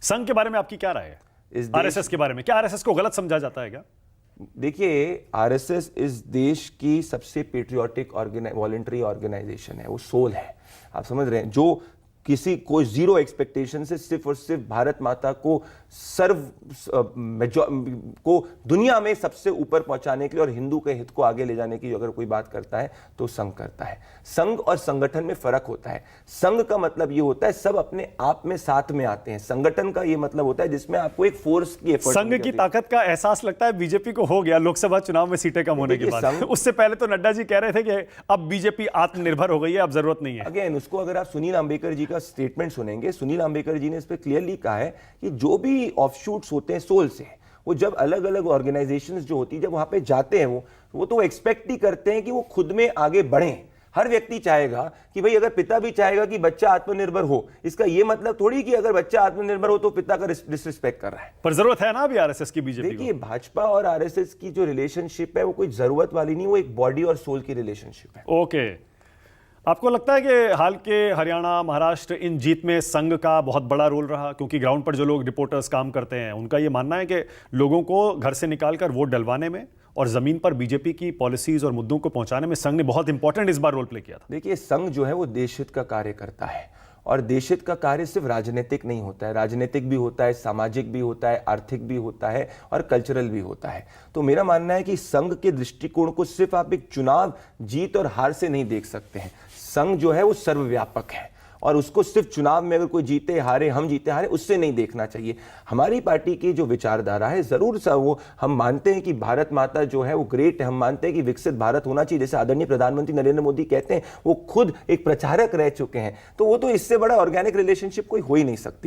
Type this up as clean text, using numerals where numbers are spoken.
संघ के बारे में आपकी क्या राय है? आरएसएस के बारे में क्या आरएसएस को गलत समझा जाता है क्या? देखिए, आरएसएस इस देश की सबसे पेट्रियोटिक वॉलंटरी ऑर्गेनाइजेशन है, वो सोल है। आप समझ रहे हैं, जो किसी को जीरो एक्सपेक्टेशन से सिर्फ और सिर्फ भारत माता को को दुनिया में सबसे ऊपर पहुंचाने के लिए और हिंदू के हित को आगे ले जाने की अगर कोई बात करता है तो संघ करता है। संघ और संगठन में फर्क होता है। संघ का मतलब ये होता है सब अपने आप में साथ में आते हैं। संगठन का ये मतलब होता है जिसमें आपको एक फोर्स की एफर्ट। संघ की ताकत का एहसास लगता है बीजेपी को हो गया लोकसभा चुनाव में सीटें कम होने के बाद। उससे पहले तो नड्डा जी कह रहे थे कि अब बीजेपी आत्मनिर्भर हो गई है, अब जरूरत नहीं है। अगेन, उसको अगर आप सुनील अंबेडकर जी का स्टेटमेंट सुनेंगे, सुनील अंबेडकर जी ने इस पर क्लियरली कहा है कि जो भी ऑफशूट्स होते हैं सोल से, वो जब अलग अलग ऑर्गेनाइजेशंस जो होती है जब वहां पे जाते हैं वो तो एक्सपेक्ट ही करते हैं कि वो खुद में आगे बढ़ें। हर व्यक्ति चाहेगा कि भाई, अगर पिता भी चाहेगा कि बच्चा आत्मनिर्भर हो, इसका ये मतलब थोड़ी कि अगर बच्चा आत्मनिर्भर हो तो पिता का डिसरिस्पेक्ट कर रहा है। पर जरूरत है ना अभी आरएसएस की बीजेपी को। देखिए, भाजपा और आरएसएस की जो रिलेशनशिप है वो कोई जरूरत वाली नहीं, वो एक बॉडी और सोल की रिलेशनशिप है। ओके, आपको लगता है कि हाल के हरियाणा, महाराष्ट्र इन जीत में संघ का बहुत बड़ा रोल रहा? क्योंकि ग्राउंड पर जो लोग रिपोर्टर्स काम करते हैं उनका ये मानना है कि लोगों को घर से निकालकर वोट डलवाने में और जमीन पर बीजेपी की पॉलिसीज और मुद्दों को पहुंचाने में संघ ने बहुत इंपॉर्टेंट इस बार रोल प्ले किया था। देखिए, संघ जो है वो देशहित का कार्य करता है और देशहित का कार्य सिर्फ राजनीतिक नहीं होता है, राजनीतिक भी होता है, सामाजिक भी होता है, आर्थिक भी होता है और कल्चरल भी होता है। तो मेरा मानना है कि संघ के दृष्टिकोण को सिर्फ आप एक चुनाव जीत और हार से नहीं देख सकते हैं। संघ जो है वो सर्वव्यापक है और उसको सिर्फ चुनाव में अगर कोई जीते हारे, हम जीते हारे, उससे नहीं देखना चाहिए। हमारी पार्टी की जो विचारधारा है, जरूर सा वो हम मानते हैं कि भारत माता जो है वो ग्रेट है, हम मानते हैं कि विकसित भारत होना चाहिए, जैसे आदरणीय प्रधानमंत्री नरेंद्र मोदी कहते हैं, वो खुद एक प्रचारक रह चुके हैं। तो वो तो इससे बड़ा ऑर्गेनिक रिलेशनशिप कोई हो ही नहीं सकती।